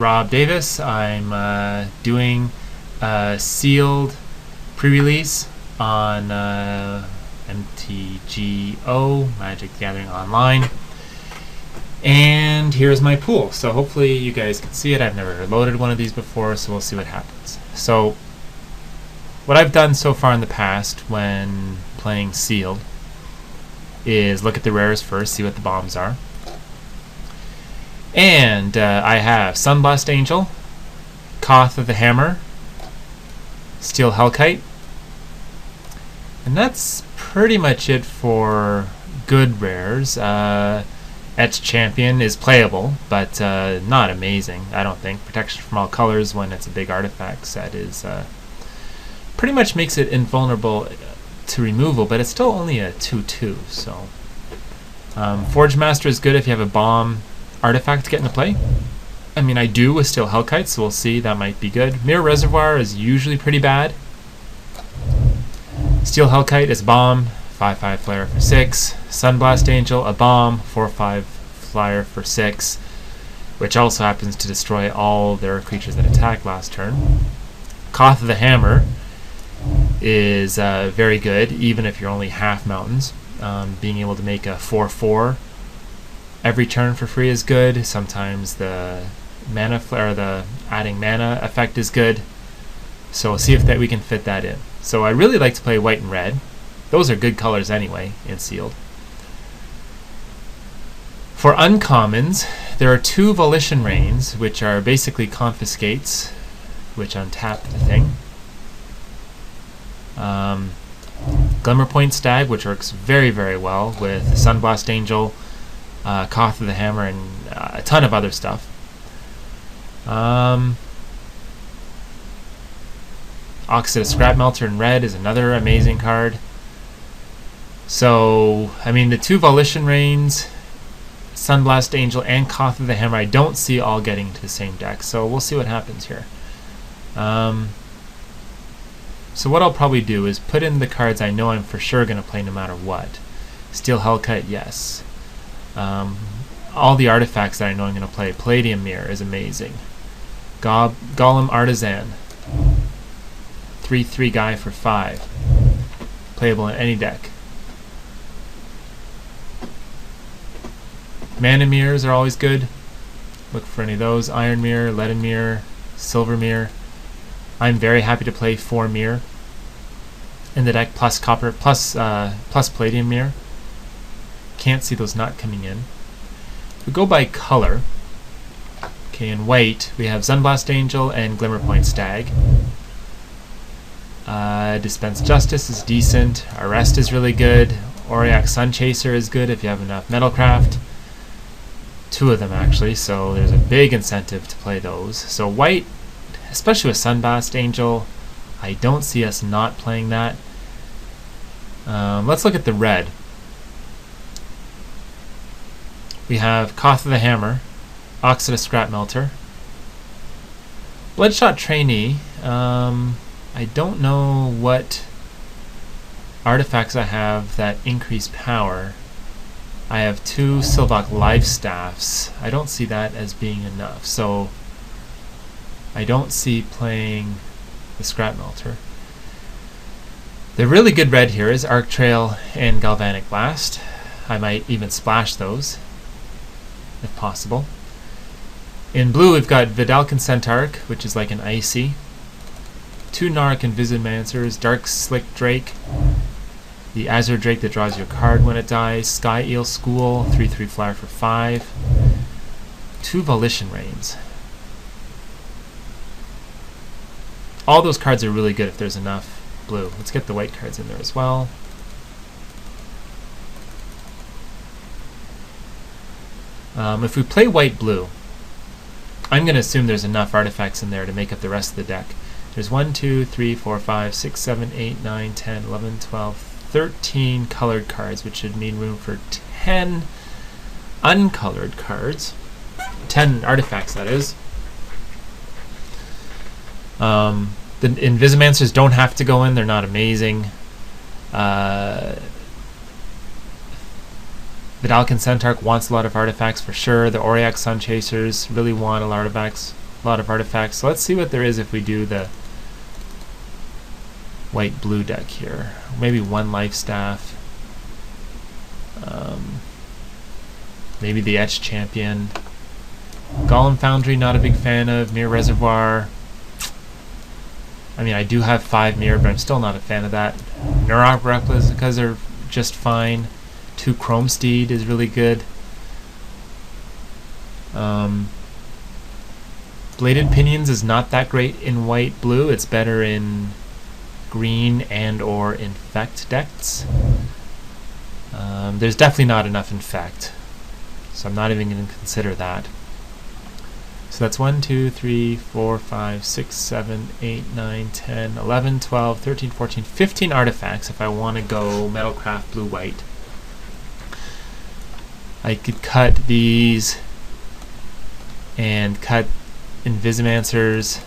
Robb Davis. I'm doing a sealed pre-release on MTGO, Magic the Gathering Online. And here's my pool. So hopefully you guys can see it. I've never loaded one of these before, so we'll see what happens. So what I've done so far in the past when playing sealed is look at the rares first, see what the bombs are. And I have Sunblast Angel, Koth of the Hammer, Steel Hellkite, and that's pretty much it for good rares. Etched Champion is playable, but not amazing, I don't think. Protection from all colors when it's a big artifact set is pretty much makes it invulnerable to removal, but it's still only a 2/2. So Forge Master is good if you have a bomb artifact to get into play. I mean, I do with Steel Hellkite, so we'll see. That might be good. Mirror Reservoir is usually pretty bad. Steel Hellkite is a bomb, 5/5 flyer for 6. Sunblast Angel, a bomb, 4/5 flyer for 6, which also happens to destroy all their creatures that attack last turn. Koth of the Hammer is very good, even if you're only half mountains. Being able to make a 4/4 every turn for free is good. Sometimes the mana or the adding mana effect is good. So we'll see if we can fit that in. So I really like to play white and red. Those are good colors anyway in sealed. For uncommons, there are 2 Volition Rains, which are basically confiscates, which untap the thing. Glimmerpoint Stag, which works very, very well with Sunblast Angel, Koth of the Hammer, and a ton of other stuff. Oxid of Scrap Melter in red is another amazing card. So, I mean, the 2 Volition Rains, Sunblast Angel, and Koth of the Hammer, I don't see all getting into the same deck. So we'll see what happens here. So what I'll probably do is put in the cards I know I'm for sure going to play no matter what. Steel Hellkite, yes. All the artifacts that I know I'm going to play. Palladium Mirror is amazing. Golem Artisan, 3/3 guy for 5. Playable in any deck. Mana Mirrors are always good. Look for any of those. Iron Mirror, Leaden Mirror, Silver Mirror. I'm very happy to play 4 Mirror in the deck, plus Copper, plus Palladium Mirror. Can't see those not coming in. If we go by color, okay, in white we have Sunblast Angel and Glimmerpoint Stag. Dispense Justice is decent. Arrest is really good. Auriak Sunchaser is good if you have enough Metalcraft. 2 of them actually, so there's a big incentive to play those. So white, especially with Sunblast Angel, I don't see us not playing that. Let's look at the red. We have Koth of the Hammer, Oxid of Scrap Melter, Bloodshot Trainee. I don't know what artifacts I have that increase power. I have 2 Sylvok Life Staffs. I don't see that as being enough, so I don't see playing the Scrap Melter. The really good red here is Arc Trail and Galvanic Blast. I might even splash those if possible. In blue we've got Vidalcan Centaurk, which is like an icy. 2 Narc Invisimancers, Dark Slick Drake, the Azure Drake that draws your card when it dies, Sky Eel School, 3/3 flyer for 5, 2 Volition Rains. All those cards are really good if there's enough blue. Let's get the white cards in there as well. If we play white-blue, I'm going to assume there's enough artifacts in there to make up the rest of the deck. There's 1, 2, 3, 4, 5, 6, 7, 8, 9, 10, 11, 12, 13 colored cards, which should mean room for 10 uncolored cards. 10 artifacts, that is. The Invisimancers don't have to go in. They're not amazing. Vidalcan Centaurk wants a lot of artifacts for sure. The Auriak Sunchasers really want a lot of artifacts. a lot of artifacts. So let's see what there is if we do the white-blue deck here. Maybe one life staff. Maybe the Etched Champion. Golem Foundry, not a big fan of. Mirror Reservoir. I mean, I do have 5 mirror, but I'm still not a fan of that. Neurop Replicas are just fine. 2 Chrome Steed is really good. Bladed Pinions is not that great in white-blue. It's better in green and or Infect decks. There's definitely not enough Infect, so I'm not even going to consider that. So that's 1, 2, 3, 4, 5, 6, 7, 8, 9, 10, 11, 12, 13, 14, 15 artifacts if I want to go Metalcraft blue-white. I could cut these and cut Invisimancers.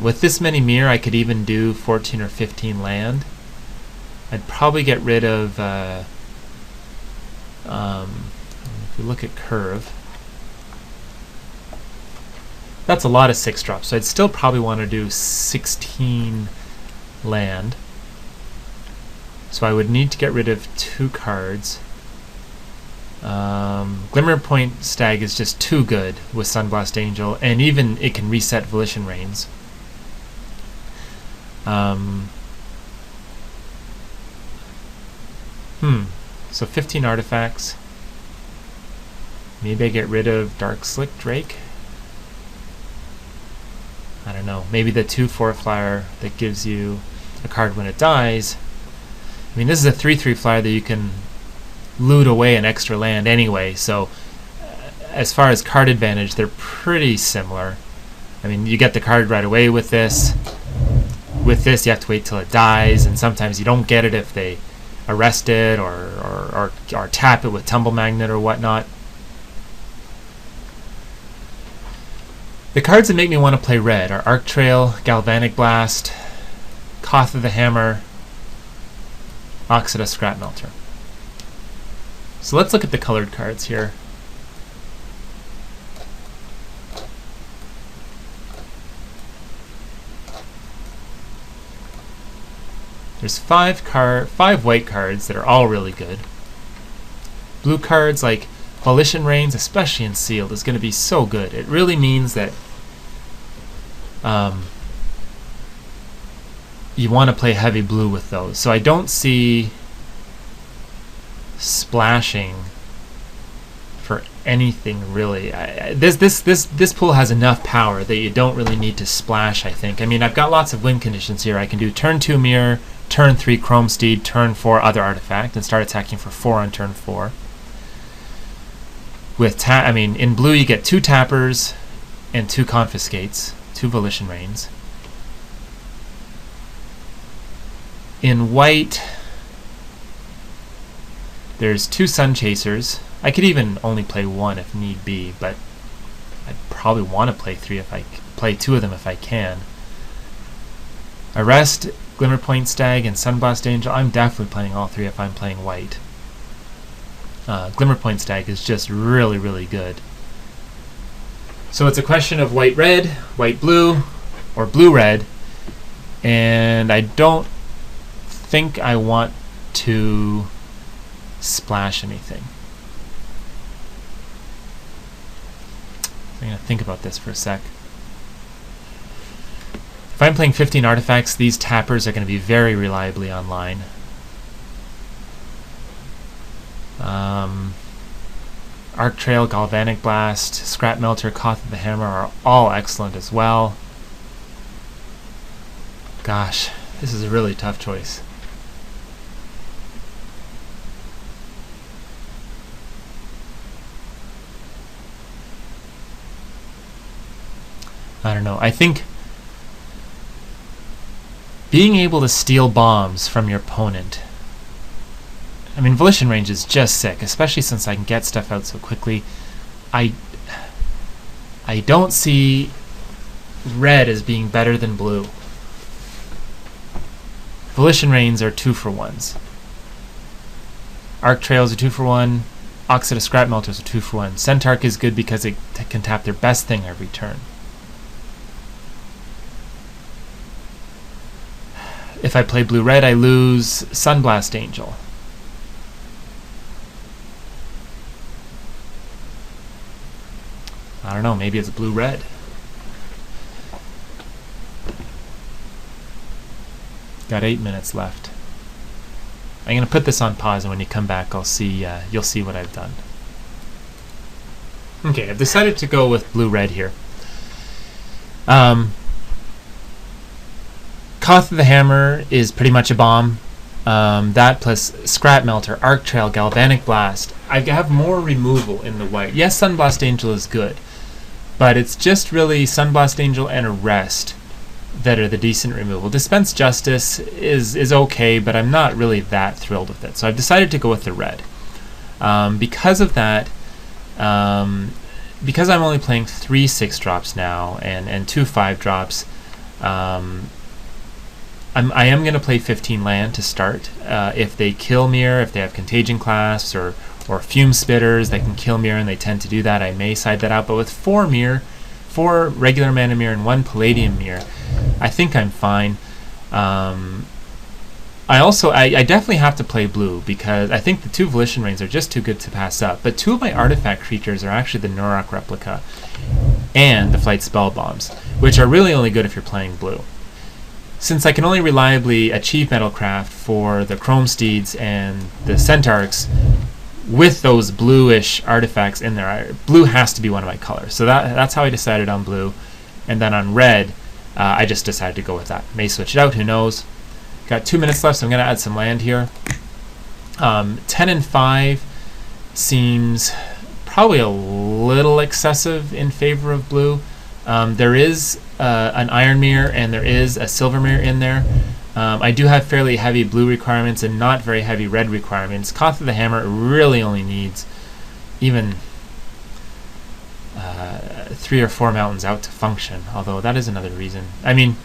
With this many mirror, I could even do 14 or 15 land. I'd probably get rid of, if we look at curve, that's a lot of 6-drops, so I'd still probably want to do 16 land. So I would need to get rid of 2 cards. Glimmerpoint Stag is just too good with Sunblast Angel, and even it can reset Volition Reigns. So 15 artifacts. Maybe I get rid of Dark Slick Drake. I don't know. Maybe the 2/4 flyer that gives you a card when it dies. I mean, this is a 3/3 flyer that you can loot away an extra land anyway, so as far as card advantage, they're pretty similar. I mean, you get the card right away with this. With this, you have to wait till it dies, and sometimes you don't get it if they arrest it or tap it with Tumble Magnet or whatnot. The cards that make me want to play red are Arc Trail, Galvanic Blast, Koth of the Hammer, Oxida Scrap Melter. So let's look at the colored cards here. There's 5 white cards that are all really good. Blue cards like Volition Reigns, especially in Sealed, is going to be so good. It really means that you want to play heavy blue with those. So I don't see splashing for anything really. This pool has enough power that you don't really need to splash, I think. I mean, I've got lots of win conditions here. I can do turn 2 mirror, turn 3 Chrome Steed, turn 4 other artifact, and start attacking for 4 on turn 4. With in blue you get 2 tappers and 2 confiscates, 2 Volition Reigns. In white, there's 2 Sun Chasers. I could even only play 1 if need be, but I'd probably want to play 3 if I play 2 of them if I can. Arrest, Glimmerpoint Stag, and Sunblast Angel. I'm definitely playing all 3 if I'm playing white. Glimmerpoint Stag is just really, really good. So it's a question of white-red, white-blue, or blue-red, and I don't think I want to splash anything. I'm going to think about this for a sec. If I'm playing 15 artifacts, these tappers are going to be very reliably online. Arc Trail, Galvanic Blast, Scrap Melter, Koth of the Hammer are all excellent as well. Gosh, this is a really tough choice. I don't know. I think being able to steal bombs from your opponent, I mean, Volition Range is just sick, especially since I can get stuff out so quickly. I don't see red as being better than blue. Volition Reigns are 2-for-1s. Arc Trails are 2-for-1. Oxide of Scrap Melter is a 2-for-1. Centaurk is good because it can tap their best thing every turn. If I play blue-red, I lose Sunblast Angel. I don't know, maybe it's blue-red. Got 8 minutes left. I'm going to put this on pause, and when you come back, you'll see what I've done. Okay, I've decided to go with blue-red here. Koth of the Hammer is pretty much a bomb. That plus Scrap Melter, Arc Trail, Galvanic Blast. I have more removal in the white. Yes, Sunblast Angel is good, but it's just really Sunblast Angel and Arrest that are the decent removal. Dispense Justice is okay, but I'm not really that thrilled with it. So I've decided to go with the red. Because of that, because I'm only playing 3 6-drops now and 2 5-drops, I am going to play 15 land to start. If they kill Mirror, if they have Contagion Clasps or Fume Spitters that can kill Mirror, and they tend to do that, I may side that out. But with 4 Mirror, 4 regular mana Mirror and 1 Palladium Mirror, I think I'm fine. I definitely have to play blue because I think the 2 Volition Rains are just too good to pass up. But 2 of my artifact creatures are actually the Norok Replica and the Flight Spell Bombs, which are really only good if you're playing blue. Since I can only reliably achieve Metalcraft for the Chrome Steeds and the Centaurks with those bluish artifacts in there, blue has to be one of my colors. So that's how I decided on blue. And then on red, I just decided to go with that. May switch it out, who knows. Got 2 minutes left, so I'm going to add some land here. 10 and 5 seems probably a little excessive in favor of blue. There is an Iron Mirror and there is a Silver Mirror in there. I do have fairly heavy blue requirements and not very heavy red requirements. Koth of the Hammer really only needs even 3 or 4 mountains out to function, although that is another reason. I mean,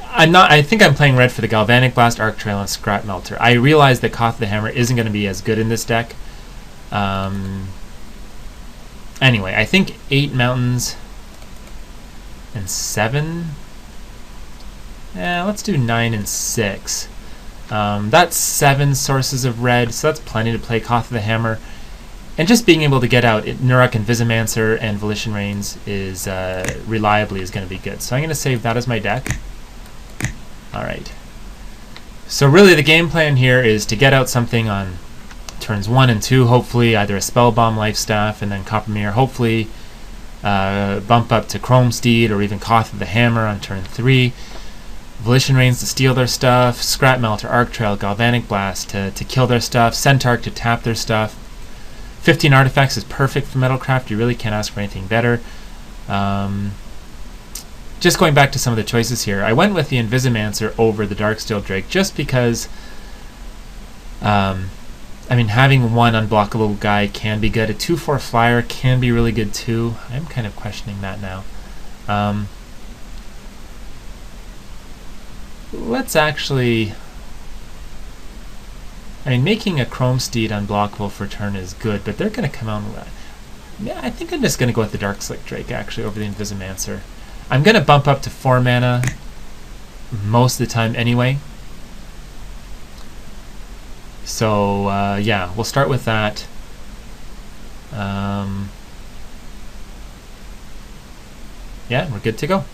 I think I'm playing red for the Galvanic Blast, Arc Trail, and Scrap Melter. I realize that Koth of the Hammer isn't going to be as good in this deck. Anyway, I think 8 mountains and 7. Let's do 9 and 6. That's 7 sources of red, so that's plenty to play Koth of the Hammer. And just being able to get out Nuruk and Visimancer and Volition Rains is reliably is going to be good. So I'm going to save that as my deck. Alright. So really the game plan here is to get out something on turns 1 and 2, hopefully either a Spell Bomb, Life Staff, and then Copper Mirror, hopefully bump up to Chrome Steed or even Koth of the Hammer on turn 3. Volition Rains to steal their stuff, Scrap Melter, Arc Trail, Galvanic Blast to kill their stuff, Centaurk to tap their stuff. 15 artifacts is perfect for Metalcraft. You really can't ask for anything better. Just going back to some of the choices here, I went with the Invisimancer over the Darksteel Drake just because I mean, having one unblockable guy can be good. A 2/4 flyer can be really good too. I'm kind of questioning that now. Let's actually... I mean, making a Chrome Steed unblockable for turn is good, but they're going to come out with... Yeah, I think I'm just going to go with the Dark Slick Drake, actually, over the Invisimancer. I'm going to bump up to 4 mana most of the time anyway. So, yeah, we'll start with that. Yeah, we're good to go.